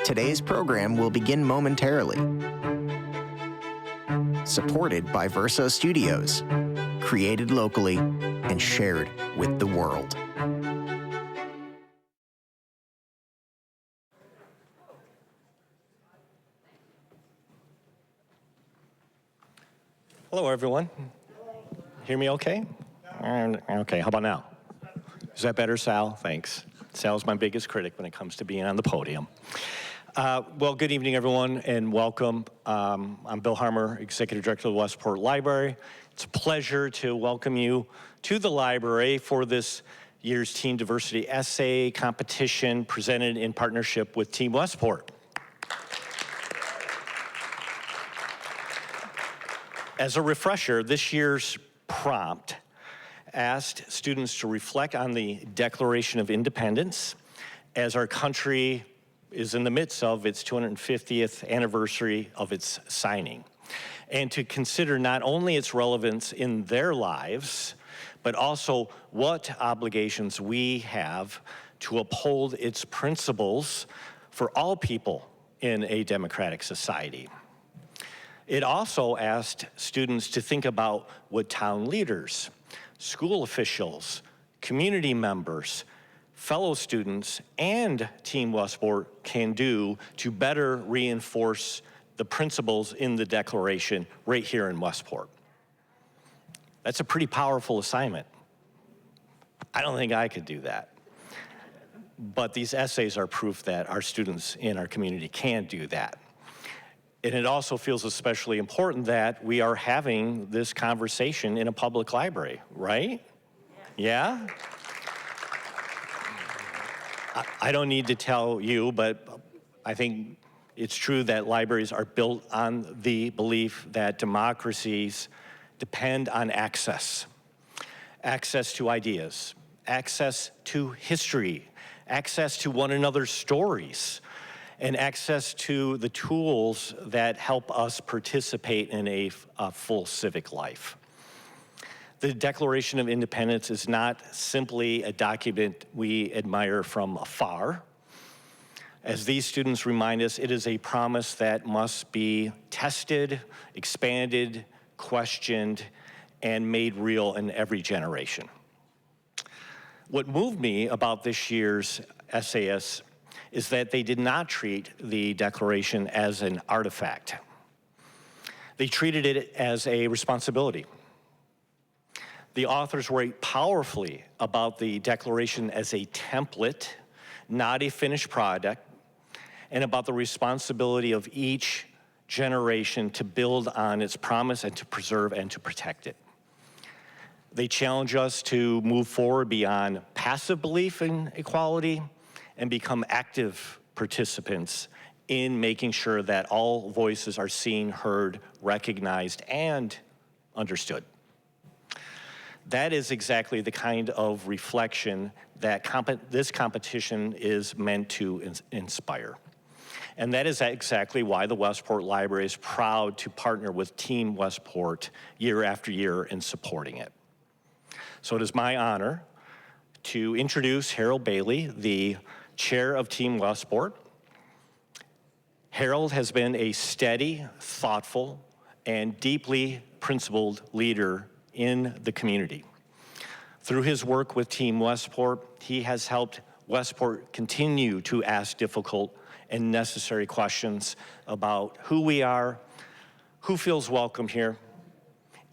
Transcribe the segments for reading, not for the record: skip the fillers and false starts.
Today's program will begin momentarily. Supported by Verso Studios, created locally and shared with the world. Hello, everyone. Hear me okay? Okay, how about now? Is that better, Sal? Thanks. Sal's my biggest critic when it comes to being on the podium. Well, good evening, everyone, and welcome. I'm Bill Harmer, Executive Director of the Westport Library. It's a pleasure to welcome you to the library for this year's Teen Diversity Essay Competition presented in partnership with Team Westport. As a refresher, this year's prompt asked students to reflect on the Declaration of Independence as our country is in the midst of its 250th anniversary of its signing, and to consider not only its relevance in their lives, but also what obligations we have to uphold its principles for all people in a democratic society. It also asked students to think about what town leaders, school officials, community members, fellow students, and Team Westport can do to better reinforce the principles in the Declaration right here in Westport. That's a pretty powerful assignment. I don't think I could do that. But these essays are proof that our students in our community can do that. And it also feels especially important that we are having this conversation in a public library, right? Yeah? I don't need to tell you, but I think it's true that libraries are built on the belief that democracies depend on access. Access to ideas, access to history, access to one another's stories, and access to the tools that help us participate in a full civic life. The Declaration of Independence is not simply a document we admire from afar. As these students remind us, it is a promise that must be tested, expanded, questioned, and made real in every generation. What moved me about this year's essayists is that they did not treat the Declaration as an artifact. They treated it as a responsibility. The authors write powerfully about the Declaration as a template, not a finished product, and about the responsibility of each generation to build on its promise and to preserve and to protect it. They challenge us to move forward beyond passive belief in equality and become active participants in making sure that all voices are seen, heard, recognized, and understood. That is exactly the kind of reflection that this competition is meant to inspire. And that is exactly why the Westport Library is proud to partner with Team Westport year after year in supporting it. So it is my honor to introduce Harold Bailey, the chair of Team Westport. Harold has been a steady, thoughtful, and deeply principled leader in the community. Through his work with Team Westport, he has helped Westport continue to ask difficult and necessary questions about who we are, who feels welcome here,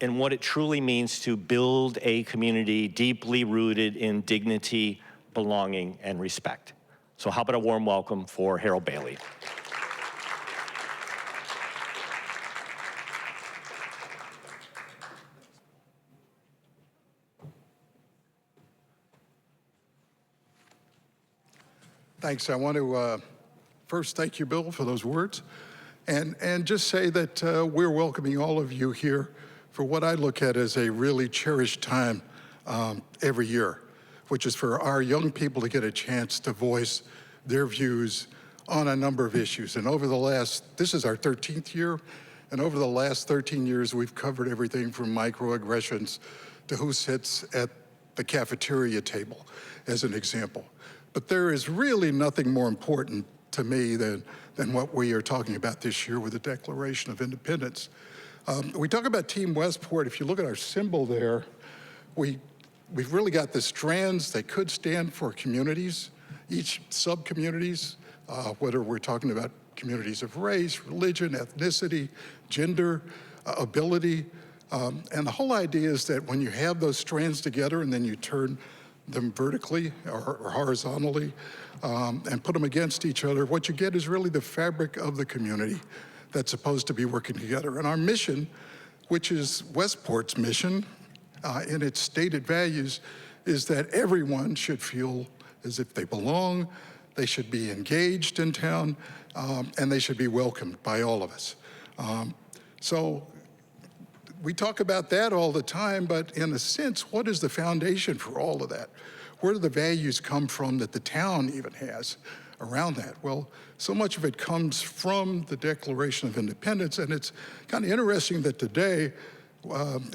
and what it truly means to build a community deeply rooted in dignity, belonging, and respect. So how about a warm welcome for Harold Bailey. Thanks. I want to first thank you, Bill, for those words, and just say that we're welcoming all of you here for what I look at as a really cherished time every year, which is for our young people to get a chance to voice their views on a number of issues. And over the last, this is our 13th year, and over the last 13 years, we've covered everything from microaggressions to who sits at the cafeteria table, as an example. But there is really nothing more important to me than what we are talking about this year with the Declaration of Independence. We talk about Team Westport. If you look at our symbol there, we've really got the strands that could stand for communities, each sub-communities, whether we're talking about communities of race, religion, ethnicity, gender, ability. And the whole idea is that when you have those strands together and then you turn them vertically or horizontally and put them against each other, what you get is really the fabric of the community that's supposed to be working together. And our mission, which is Westport's mission in its stated values, is that everyone should feel as if they belong, they should be engaged in town, and they should be welcomed by all of us. So we talk about that all the time, but in a sense, what is the foundation for all of that? Where do the values come from that the town even has around that? Well, so much of it comes from the Declaration of Independence, and it's kind of interesting that today,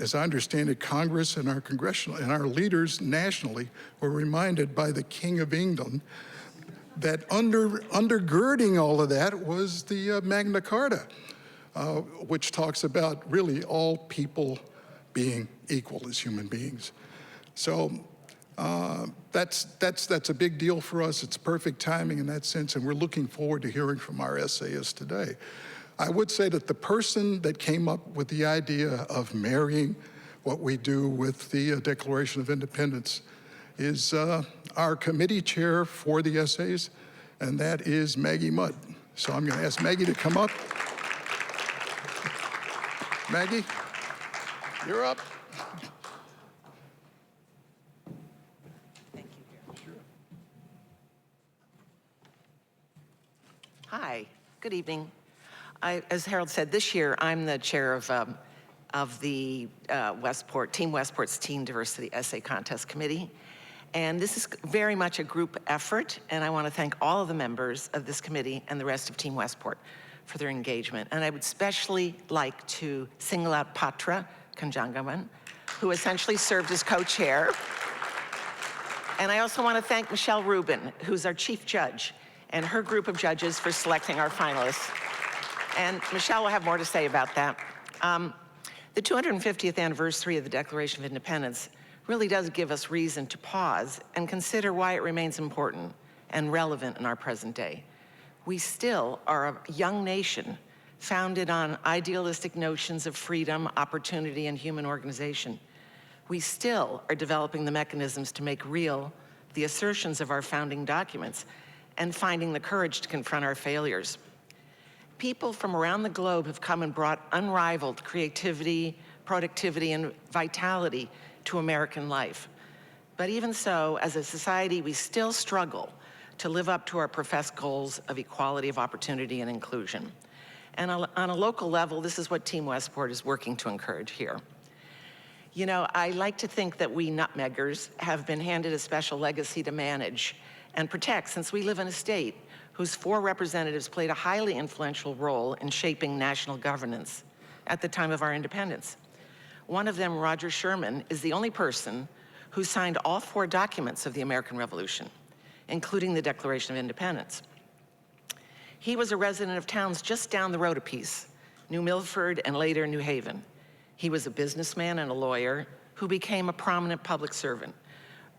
as I understand it, Congress and our congressional and our leaders nationally were reminded by the King of England that undergirding all of that was the Magna Carta, which talks about really all people being equal as human beings. So that's a big deal for us. It's perfect timing in that sense, and we're looking forward to hearing from our essayists today. I would say that the person that came up with the idea of marrying what we do with the Declaration of Independence is our committee chair for the essays, and that is Maggie Mudd. So I'm going to ask Maggie to come up. Maggie, you're up. Thank you. Sure. Hi, good evening. As Harold said, this year I'm the chair of the Team Westport's Teen Diversity Essay Contest Committee. And this is very much a group effort, and I want to thank all of the members of this committee and the rest of Team Westport for their engagement. And I would especially like to single out Patra Kanjangaman, who essentially served as co-chair. And I also want to thank Michelle Rubin, who's our chief judge, and her group of judges for selecting our finalists. And Michelle will have more to say about that. The 250th anniversary of the Declaration of Independence really does give us reason to pause and consider why it remains important and relevant in our present day. We still are a young nation founded on idealistic notions of freedom, opportunity, and human organization. We still are developing the mechanisms to make real the assertions of our founding documents and finding the courage to confront our failures. People from around the globe have come and brought unrivaled creativity, productivity, and vitality to American life. But even so, as a society, we still struggle to live up to our professed goals of equality of opportunity and inclusion. And on a local level, this is what Team Westport is working to encourage here. You know, I like to think that we nutmeggers have been handed a special legacy to manage and protect, since we live in a state whose 4 representatives played a highly influential role in shaping national governance at the time of our independence. One of them, Roger Sherman, is the only person who signed all 4 documents of the American Revolution, including the Declaration of Independence. He was a resident of towns just down the road a piece, New Milford and later New Haven. He was a businessman and a lawyer who became a prominent public servant,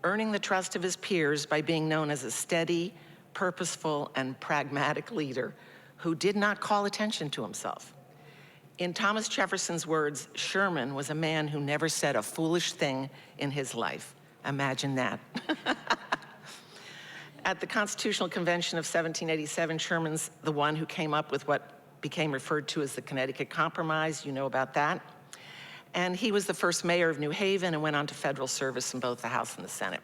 earning the trust of his peers by being known as a steady, purposeful, and pragmatic leader who did not call attention to himself. In Thomas Jefferson's words, Sherman was a man who never said a foolish thing in his life. Imagine that. At the Constitutional Convention of 1787, Sherman's the one who came up with what became referred to as the Connecticut Compromise. You know about that. And he was the first mayor of New Haven and went on to federal service in both the House and the Senate.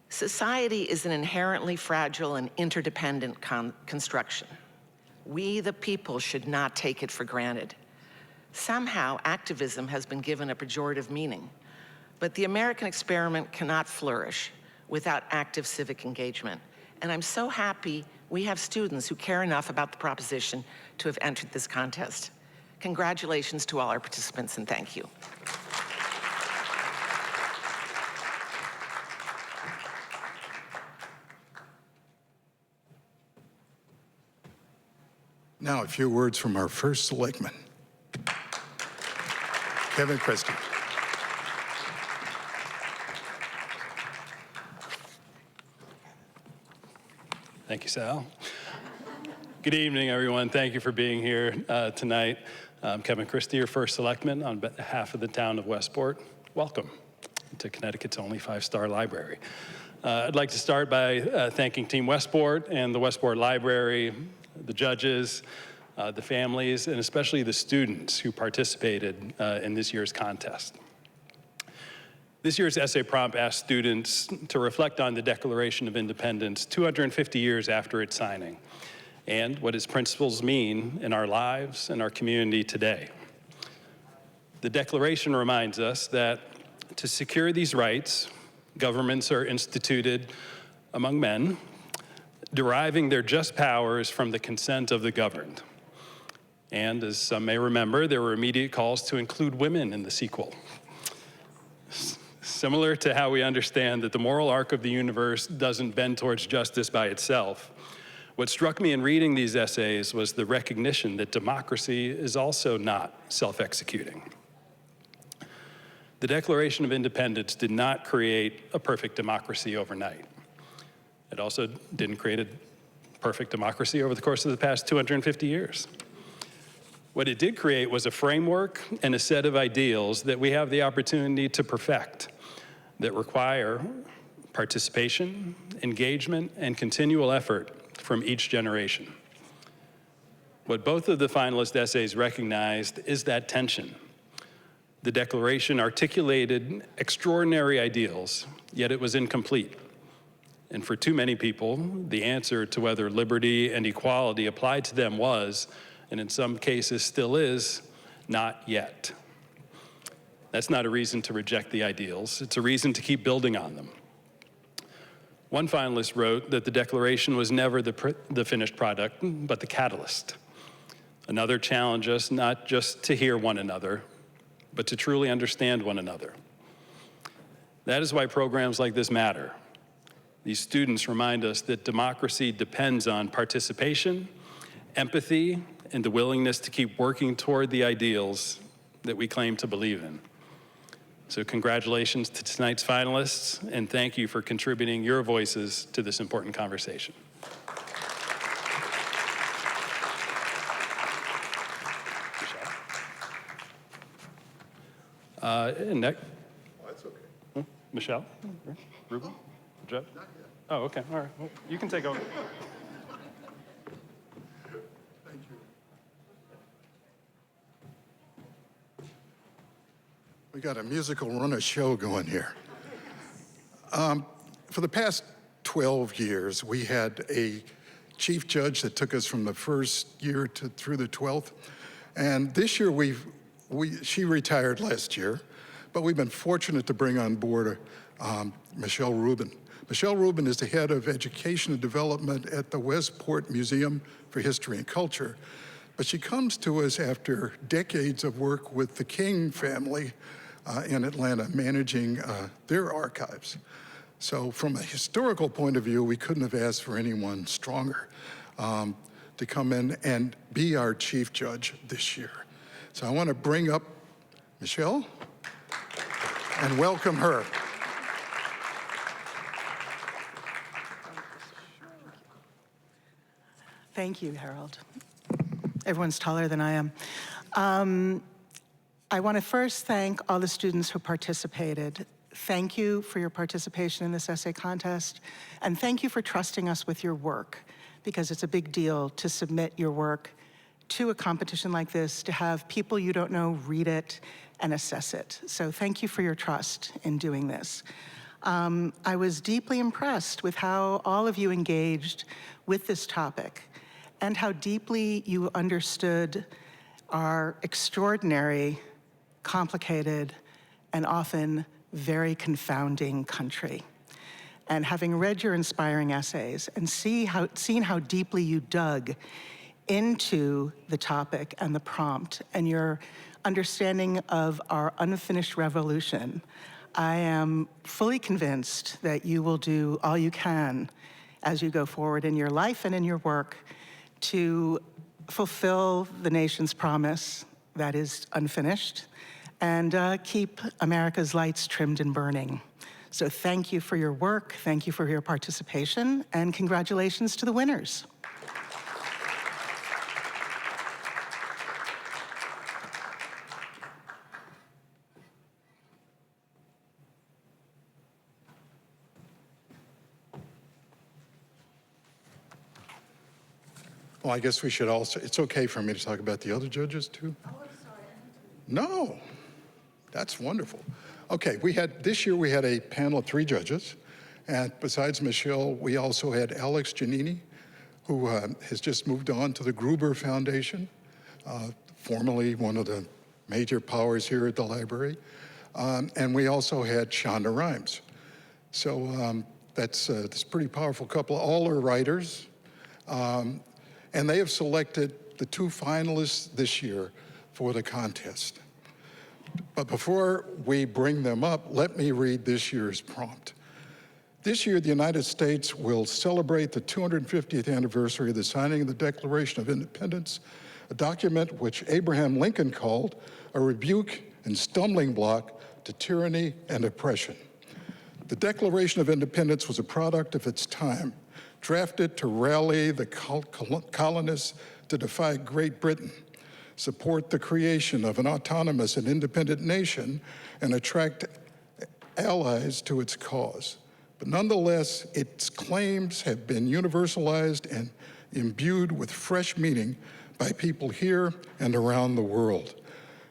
Society is an inherently fragile and interdependent construction. We, the people, should not take it for granted. Somehow, activism has been given a pejorative meaning, but the American experiment cannot flourish without active civic engagement. And I'm so happy we have students who care enough about the proposition to have entered this contest. Congratulations to all our participants, and thank you. Now, a few words from our first selectman, Kevin Christie. Thank you, Sal. Good evening, everyone. Thank you for being here tonight. I'm Kevin Christie, your first selectman on behalf of the town of Westport. Welcome to Connecticut's only 5-star library. I'd like to start by thanking Team Westport and the Westport Library, the judges, the families, and especially the students who participated in this year's contest. This year's essay prompt asked students to reflect on the Declaration of Independence 250 years after its signing and what its principles mean in our lives and our community today. The Declaration reminds us that to secure these rights, governments are instituted among men, deriving their just powers from the consent of the governed. And as some may remember, there were immediate calls to include women in the sequel. Similar to how we understand that the moral arc of the universe doesn't bend towards justice by itself, what struck me in reading these essays was the recognition that democracy is also not self-executing. The Declaration of Independence did not create a perfect democracy overnight. It also didn't create a perfect democracy over the course of the past 250 years. What it did create was a framework and a set of ideals that we have the opportunity to perfect, that require participation, engagement, and continual effort from each generation. What both of the finalist essays recognized is that tension. The Declaration articulated extraordinary ideals, yet it was incomplete. And for too many people, the answer to whether liberty and equality applied to them was, and in some cases still is, not yet. That's not a reason to reject the ideals. It's a reason to keep building on them. One finalist wrote that the Declaration was never the finished product, but the catalyst. Another challenged us not just to hear one another, but to truly understand one another. That is why programs like this matter. These students remind us that democracy depends on participation, empathy, and the willingness to keep working toward the ideals that we claim to believe in. So congratulations to tonight's finalists, and thank you for contributing your voices to this important conversation. Next. Oh, that's okay. Michelle? Ruben? Jeff? Not yet. Oh, okay, all right. Well, you can take over. Thank you. We got a musical run of show going here. For the past 12 years, we had a chief judge that took us from the first year through the 12th. And this year, she retired last year, but we've been fortunate to bring on board Michelle Rubin. Michelle Rubin is the head of education and development at the Westport Museum for History and Culture. But she comes to us after decades of work with the King family in Atlanta, managing their archives. So from a historical point of view, we couldn't have asked for anyone stronger to come in and be our chief judge this year. So I want to bring up Michelle and welcome her. Thank you, Harold. Everyone's taller than I am. I want to first thank all the students who participated. Thank you for your participation in this essay contest, and thank you for trusting us with your work, because it's a big deal to submit your work to a competition like this, to have people you don't know read it and assess it. So thank you for your trust in doing this. I was deeply impressed with how all of you engaged with this topic and how deeply you understood our extraordinary, complicated, and often very confounding country. And having read your inspiring essays and seen how deeply you dug into the topic and the prompt and your understanding of our unfinished revolution, I am fully convinced that you will do all you can as you go forward in your life and in your work to fulfill the nation's promise that is unfinished, and keep America's lights trimmed and burning. So thank you for your work, thank you for your participation, and congratulations to the winners. Well, I guess we should also, it's okay for me to talk about the other judges too? Oh, I'm sorry. No, that's wonderful. Okay, this year we had a panel of 3 judges, and besides Michelle, we also had Alex Giannini, who has just moved on to the Gruber Foundation, formerly one of the major powers here at the library. And we also had Shonda Rhimes. So that's a pretty powerful couple. All are writers. And they have selected the 2 finalists this year for the contest. But before we bring them up, let me read this year's prompt. This year, the United States will celebrate the 250th anniversary of the signing of the Declaration of Independence, a document which Abraham Lincoln called a rebuke and stumbling block to tyranny and oppression. The Declaration of Independence was a product of its time, drafted to rally the colonists to defy Great Britain, support the creation of an autonomous and independent nation, and attract allies to its cause. But nonetheless, its claims have been universalized and imbued with fresh meaning by people here and around the world,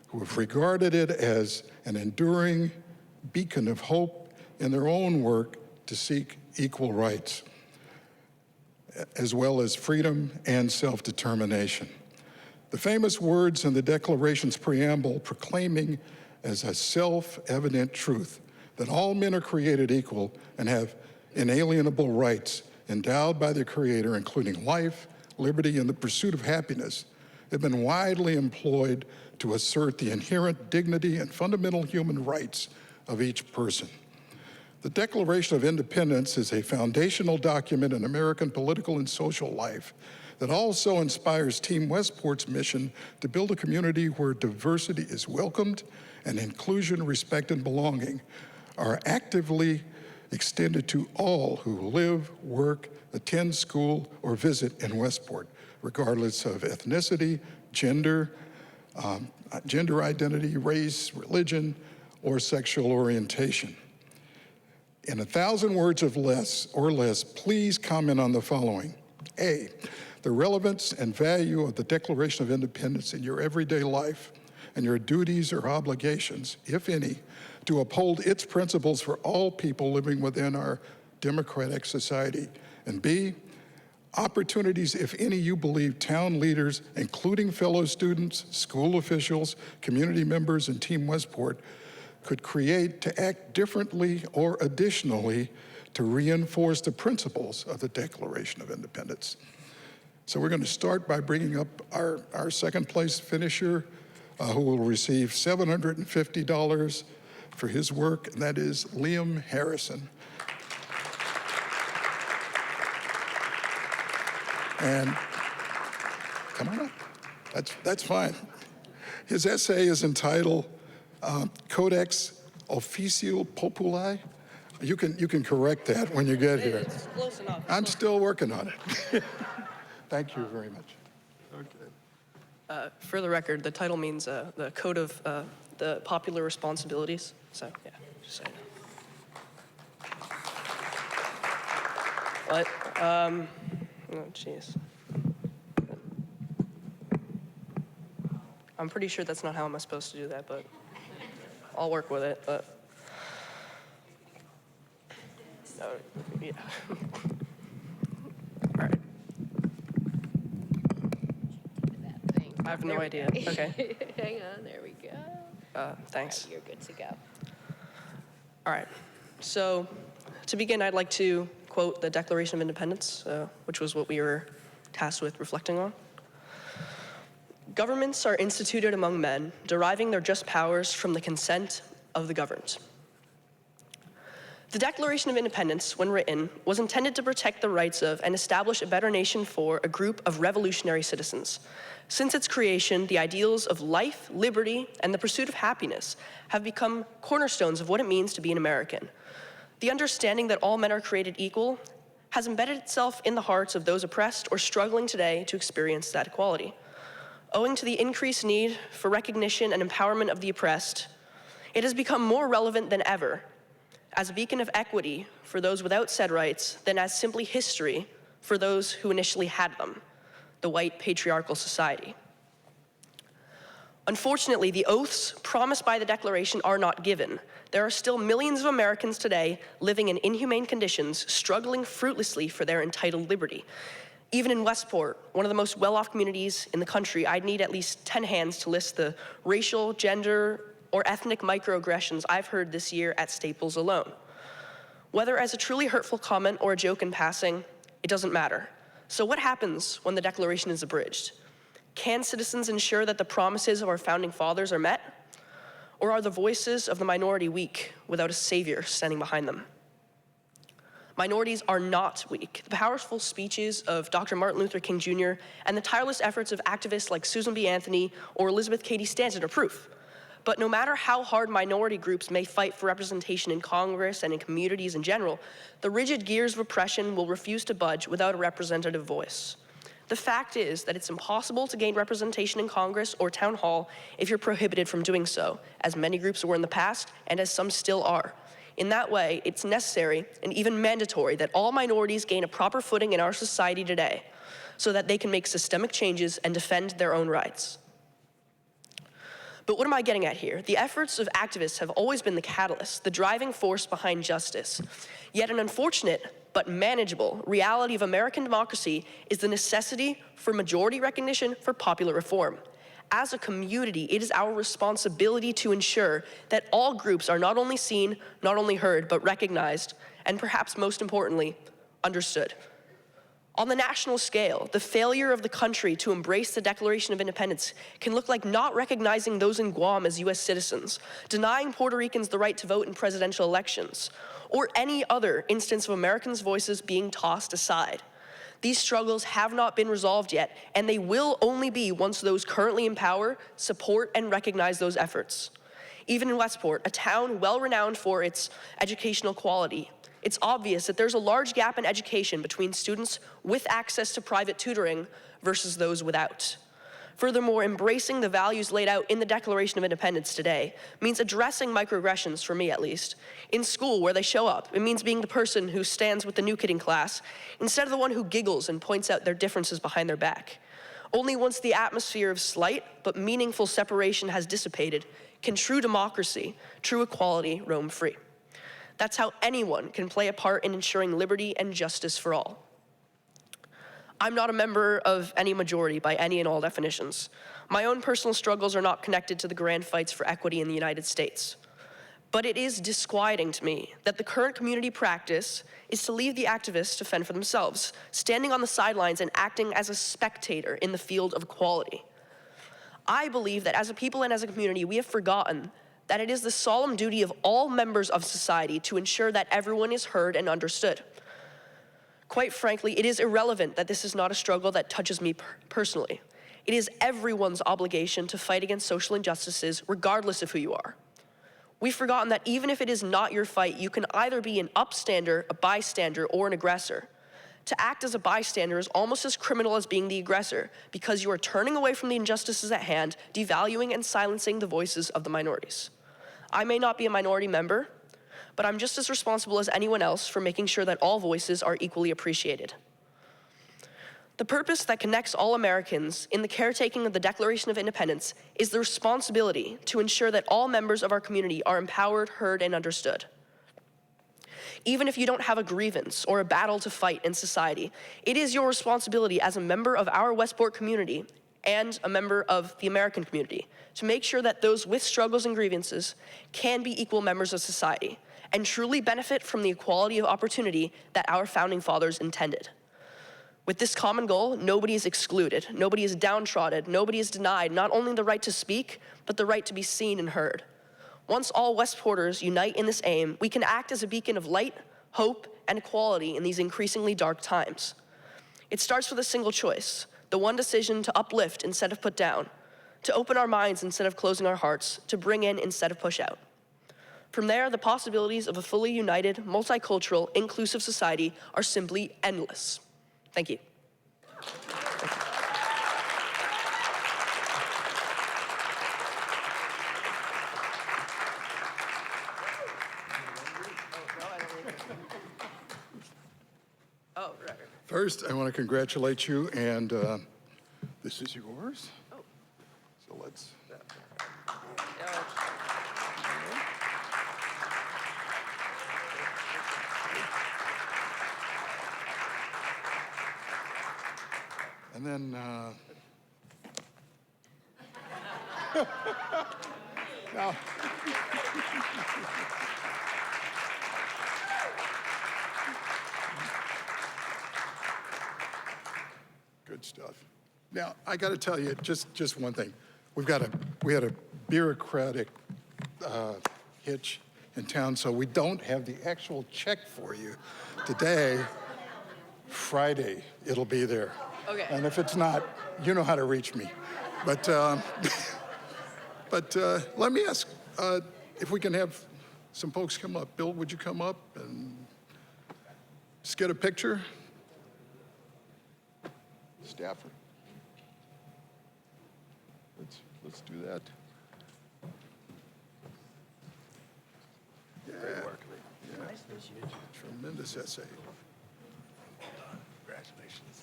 who have regarded it as an enduring beacon of hope in their own work to seek equal rights, as well as freedom and self-determination. The famous words in the Declaration's preamble proclaiming as a self-evident truth that all men are created equal and have inalienable rights endowed by their Creator, including life, liberty, and the pursuit of happiness, have been widely employed to assert the inherent dignity and fundamental human rights of each person. The Declaration of Independence is a foundational document in American political and social life that also inspires Team Westport's mission to build a community where diversity is welcomed and inclusion, respect, and belonging are actively extended to all who live, work, attend school, or visit in Westport, regardless of ethnicity, gender identity, race, religion, or sexual orientation. In 1,000 words or less, please comment on the following. A, the relevance and value of the Declaration of Independence in your everyday life and your duties or obligations, if any, to uphold its principles for all people living within our democratic society. And B, opportunities, if any, you believe town leaders, including fellow students, school officials, community members, and Team Westport, could create to act differently or additionally to reinforce the principles of the Declaration of Independence. So we're going to start by bringing up our second place finisher, who will receive $750 for his work, and that is Liam Harrison. And come on up, that's fine. His essay is entitled Codex Official Populi. You can correct that when you get here. It's close enough. I'm still working on it. Thank you very much. Okay. For the record, the title means the Code of the Popular Responsibilities. So, yeah, just saying. What? Oh, jeez. I'm pretty sure that's not how I'm supposed to do that, but I'll work with it. But yeah. All right. I have no idea. Okay. Hang on, there we go. Thanks. You're good to go. All right. So to begin, I'd like to quote the Declaration of Independence, which was what we were tasked with reflecting on. Governments are instituted among men, deriving their just powers from the consent of the governed. The Declaration of Independence, when written, was intended to protect the rights of and establish a better nation for a group of revolutionary citizens. Since its creation, the ideals of life, liberty, and the pursuit of happiness have become cornerstones of what it means to be an American. The understanding that all men are created equal has embedded itself in the hearts of those oppressed or struggling today to experience that equality. Owing to the increased need for recognition and empowerment of the oppressed, it has become more relevant than ever as a beacon of equity for those without said rights than as simply history for those who initially had them, the white patriarchal society. Unfortunately, the oaths promised by the Declaration are not given. There are still millions of Americans today living in inhumane conditions, struggling fruitlessly for their entitled liberty. Even in Westport, one of the most well-off communities in the country, I'd need at least 10 hands to list the racial, gender, or ethnic microaggressions I've heard this year at Staples alone. Whether as a truly hurtful comment or a joke in passing, it doesn't matter. So what happens when the Declaration is abridged? Can citizens ensure that the promises of our founding fathers are met? Or are the voices of the minority weak without a savior standing behind them? Minorities are not weak. The powerful speeches of Dr. Martin Luther King Jr. and the tireless efforts of activists like Susan B. Anthony or Elizabeth Cady Stanton are proof. But no matter how hard minority groups may fight for representation in Congress and in communities in general, the rigid gears of oppression will refuse to budge without a representative voice. The fact is that it's impossible to gain representation in Congress or town hall if you're prohibited from doing so, as many groups were in the past and as some still are. In that way, it's necessary and even mandatory that all minorities gain a proper footing in our society today so that they can make systemic changes and defend their own rights. But what am I getting at here? The efforts of activists have always been the catalyst, the driving force behind justice. Yet an unfortunate but manageable reality of American democracy is the necessity for majority recognition for popular reform. As a community, it is our responsibility to ensure that all groups are not only seen, not only heard, but recognized, and perhaps most importantly, understood. On the national scale, the failure of the country to embrace the Declaration of Independence can look like not recognizing those in Guam as US citizens, denying Puerto Ricans the right to vote in presidential elections, or any other instance of Americans' voices being tossed aside. These struggles have not been resolved yet, and they will only be once those currently in power support and recognize those efforts. Even in Westport, a town well-renowned for its educational quality, it's obvious that there's a large gap in education between students with access to private tutoring versus those without. Furthermore, embracing the values laid out in the Declaration of Independence today means addressing microaggressions, for me at least, in school where they show up. It means being the person who stands with the new kid in class instead of the one who giggles and points out their differences behind their back. Only once the atmosphere of slight but meaningful separation has dissipated can true democracy, true equality roam free. That's how anyone can play a part in ensuring liberty and justice for all. I'm not a member of any majority by any and all definitions. My own personal struggles are not connected to the grand fights for equity in the United States. But it is disquieting to me that the current community practice is to leave the activists to fend for themselves, standing on the sidelines and acting as a spectator in the field of equality. I believe that as a people and as a community, we have forgotten that it is the solemn duty of all members of society to ensure that everyone is heard and understood. Quite frankly, it is irrelevant that this is not a struggle that touches me personally. It is everyone's obligation to fight against social injustices, regardless of who you are. We've forgotten that even if it is not your fight, you can either be an upstander, a bystander, or an aggressor. To act as a bystander is almost as criminal as being the aggressor, because you are turning away from the injustices at hand, devaluing and silencing the voices of the minorities. I may not be a minority member, but I'm just as responsible as anyone else for making sure that all voices are equally appreciated. The purpose that connects all Americans in the caretaking of the Declaration of Independence is the responsibility to ensure that all members of our community are empowered, heard, and understood. Even if you don't have a grievance or a battle to fight in society, it is your responsibility as a member of our Westport community and a member of the American community to make sure that those with struggles and grievances can be equal members of society and truly benefit from the equality of opportunity that our founding fathers intended. With this common goal, nobody is excluded, nobody is downtrodden, nobody is denied not only the right to speak, but the right to be seen and heard. Once all Westporters unite in this aim, we can act as a beacon of light, hope, and equality in these increasingly dark times. It starts with a single choice, the one decision to uplift instead of put down, to open our minds instead of closing our hearts, to bring in instead of push out. From there, the possibilities of a fully united, multicultural, inclusive society are simply endless. Thank you. Oh, right. First, I want to congratulate you, and this is yours. So let's. And then, now, good stuff. Now, I got to tell you, just one thing. We had a bureaucratic hitch in town, so we don't have the actual check for you today. Friday, it'll be there. Okay. And if it's not, you know how to reach me. But let me ask if we can have some folks come up. Bill, would you come up and just get a picture? Stafford. Let's do that. Yeah. Great work. Yeah. Nice to meet you. Tremendous essay. Congratulations.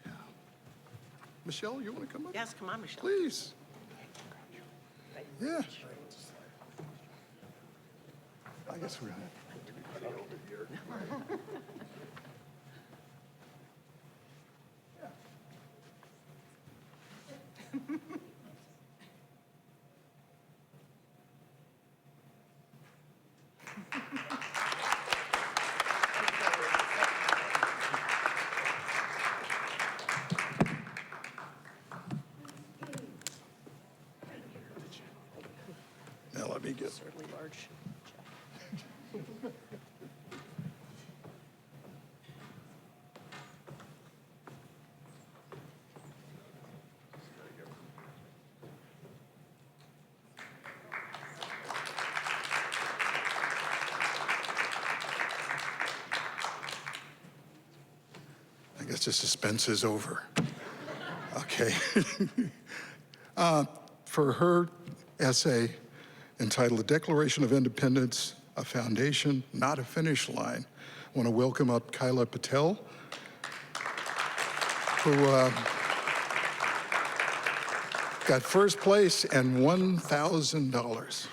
Yeah. Michelle, you want to come up? Yes, come on, Michelle. Please. Yeah. I guess we're gonna over here. Now let me get. Certainly large. I guess the suspense is over. Okay. For her essay entitled The Declaration of Independence, a Foundation, Not a Finish Line, I want to welcome up Kyla Patel, who got first place and $1,000.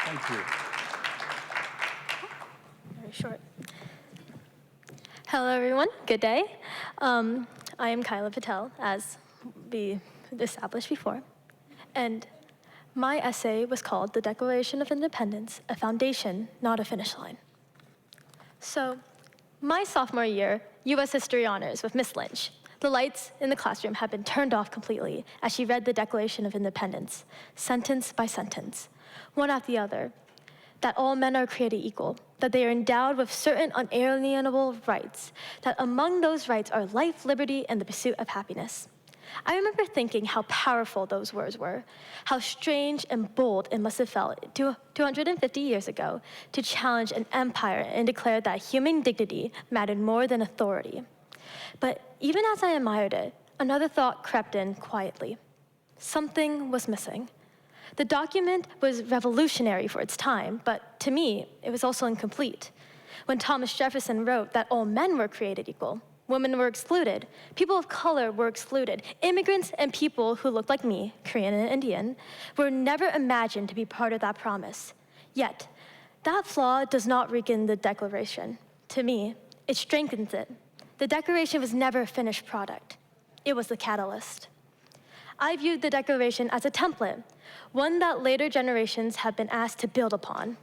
Thank you. Very short. Hello, everyone. Good day. I am Kyla Patel, as we established before. And my essay was called The Declaration of Independence, a Foundation, Not a Finish Line. So, my sophomore year, U.S. History Honors with Miss Lynch, the lights in the classroom had been turned off completely as she read the Declaration of Independence, sentence by sentence, one after the other, that all men are created equal, that they are endowed with certain unalienable rights, that among those rights are life, liberty, and the pursuit of happiness. I remember thinking how powerful those words were, how strange and bold it must have felt 250 years ago to challenge an empire and declare that human dignity mattered more than authority. But even as I admired it, another thought crept in quietly. Something was missing. The document was revolutionary for its time, but to me, it was also incomplete. When Thomas Jefferson wrote that all men were created equal, women were excluded, people of color were excluded, immigrants and people who looked like me, Korean and Indian, were never imagined to be part of that promise. Yet, that flaw does not weaken the Declaration. To me, it strengthens it. The Declaration was never a finished product. It was the catalyst. I viewed the Declaration as a template, one that later generations have been asked to build upon.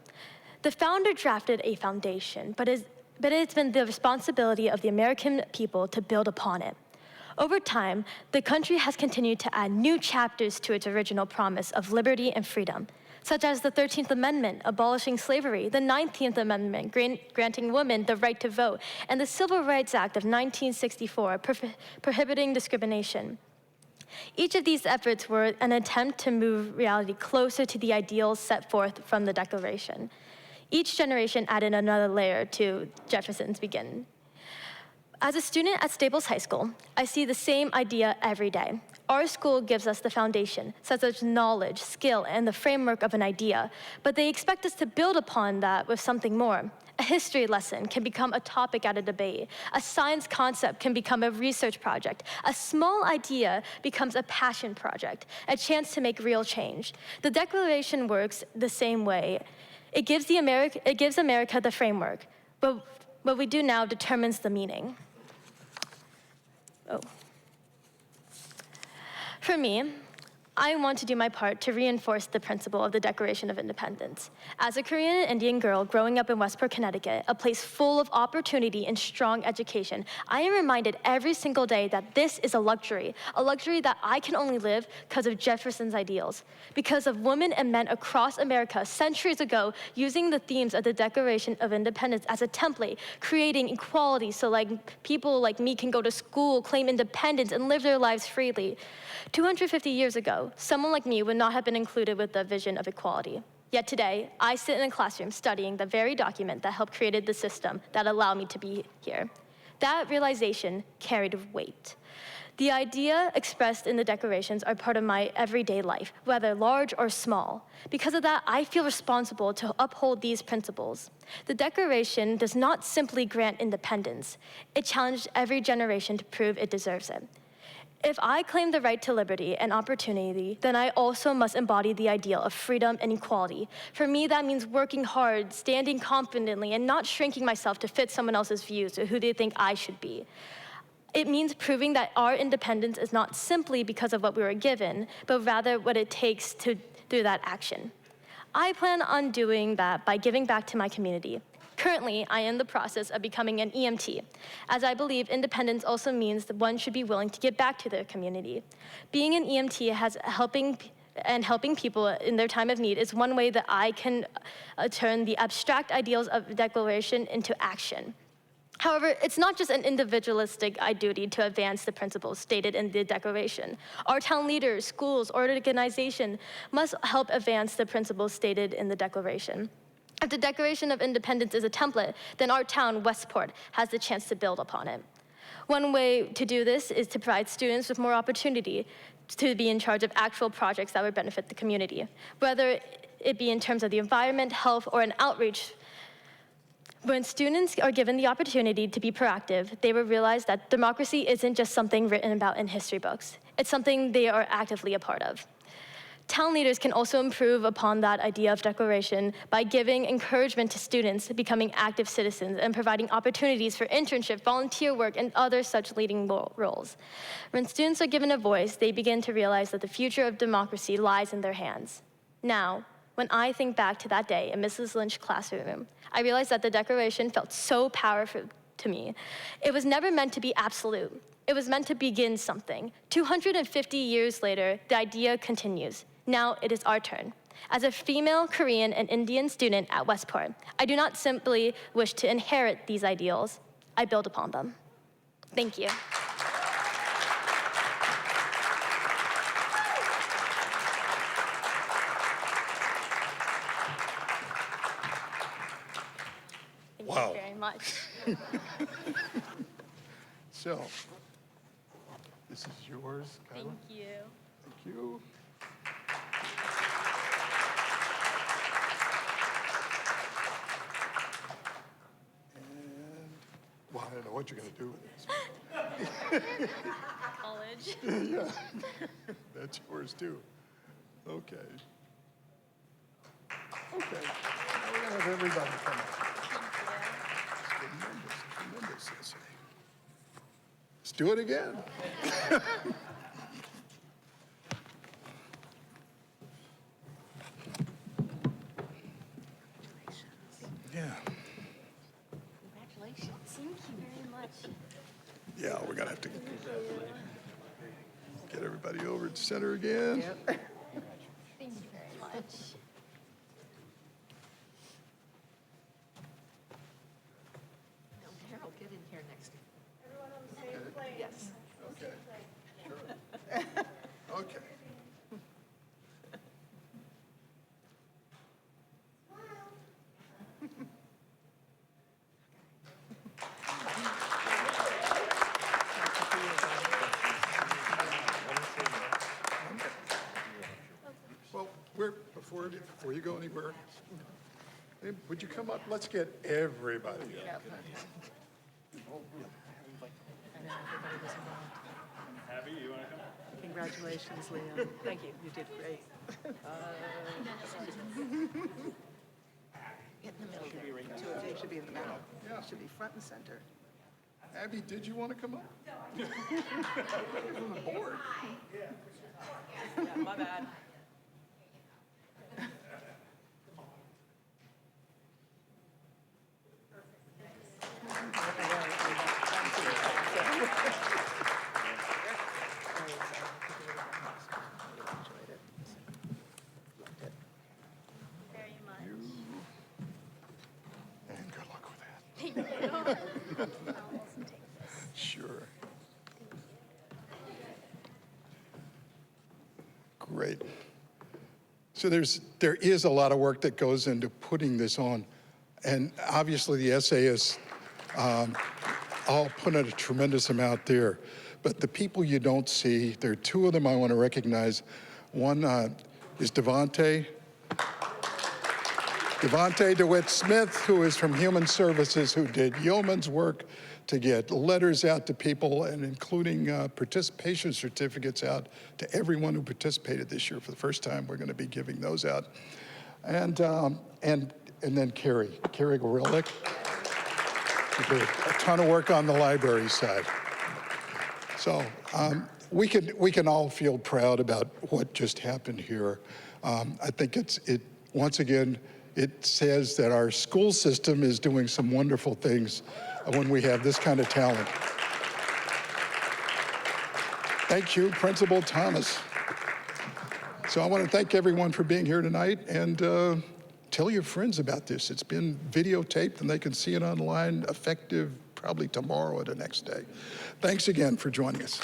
The founder drafted a foundation, but it's been the responsibility of the American people to build upon it. Over time, the country has continued to add new chapters to its original promise of liberty and freedom, such as the 13th Amendment abolishing slavery, the 19th Amendment granting women the right to vote, and the Civil Rights Act of 1964 prohibiting discrimination. Each of these efforts were an attempt to move reality closer to the ideals set forth from the Declaration. Each generation added another layer to Jefferson's beginning. As a student at Staples High School, I see the same idea every day. Our school gives us the foundation, such as knowledge, skill, and the framework of an idea, but they expect us to build upon that with something more. A history lesson can become a topic at a debate. A science concept can become a research project. A small idea becomes a passion project, a chance to make real change. The Declaration works the same way. It gives America the framework, but what we do now determines the meaning. For me, I want to do my part to reinforce the principle of the Declaration of Independence. As a Korean and Indian girl growing up in Westport, Connecticut, a place full of opportunity and strong education, I am reminded every single day that this is a luxury that I can only live because of Jefferson's ideals, because of women and men across America centuries ago using the themes of the Declaration of Independence as a template, creating equality so people like me can go to school, claim independence, and live their lives freely. 250 years ago, someone like me would not have been included with the vision of equality. Yet today, I sit in a classroom studying the very document that helped create the system that allowed me to be here. That realization carried weight. The idea expressed in the declarations are part of my everyday life, whether large or small. Because of that, I feel responsible to uphold these principles. The Declaration does not simply grant independence. It challenged every generation to prove it deserves it. If I claim the right to liberty and opportunity, then I also must embody the ideal of freedom and equality. For me, that means working hard, standing confidently, and not shrinking myself to fit someone else's views or who they think I should be. It means proving that our independence is not simply because of what we were given, but rather what it takes through that action. I plan on doing that by giving back to my community. Currently, I am in the process of becoming an EMT, as I believe independence also means that one should be willing to give back to their community. Being an EMT helping people in their time of need is one way that I can turn the abstract ideals of the Declaration into action. However, it's not just an individualistic duty to advance the principles stated in the Declaration. Our town leaders, schools, or organizations must help advance the principles stated in the Declaration. If the Declaration of Independence is a template, then our town, Westport, has the chance to build upon it. One way to do this is to provide students with more opportunity to be in charge of actual projects that would benefit the community, whether it be in terms of the environment, health, or an outreach. When students are given the opportunity to be proactive, they will realize that democracy isn't just something written about in history books. It's something they are actively a part of. Town leaders can also improve upon that idea of declaration by giving encouragement to students becoming active citizens and providing opportunities for internship, volunteer work, and other such leading roles. When students are given a voice, they begin to realize that the future of democracy lies in their hands. Now, when I think back to that day in Mrs. Lynch's classroom, I realized that the Declaration felt so powerful to me. It was never meant to be absolute. It was meant to begin something. 250 years later, the idea continues. Now it is our turn. As a female Korean and Indian student at Westport, I do not simply wish to inherit these ideals, I build upon them. Thank you. Wow. Thank you very much. So, this is yours, Kyla. Thank you. Thank you. And, well, I don't know what you're going to do with this. College. Yeah, that's yours too. Okay. Okay, now we're going to have everybody come up. Tremendous essay. Let's do it again. Yeah. Congratulations. Thank you very much. Yeah, we're gonna have to get everybody over to center again. Thank you very much. Harold, get in here next to Everyone on the same plane. Yes. Okay. Okay. Well, before you go anywhere, would you come up? Let's get everybody up. Abby, you want to come? Congratulations, Leah. Thank you. You did great. Get in the middle there. Two of you should be in the middle. You should be front and center. Abby, did you want to come up? You're from the board. Yeah, my bad. And good luck with that. Sure. Great. So there is a lot of work that goes into putting this on. And obviously the essayists all put in a tremendous amount there. But the people you don't see, there are two of them I want to recognize. One is Devontae DeWitt Smith, who is from Human Services, who did yeoman's work to get letters out to people and including participation certificates out to everyone who participated this year. For the first time, we're going to be giving those out. And then Carrie Gorelick, who did a ton of work on the library side. So we can all feel proud about what just happened here. I think once again, it says that our school system is doing some wonderful things when we have this kind of talent. Thank you, Principal Thomas. So I want to thank everyone for being here tonight, and tell your friends about this. It's been videotaped and they can see it online, effective probably tomorrow or the next day. Thanks again for joining us.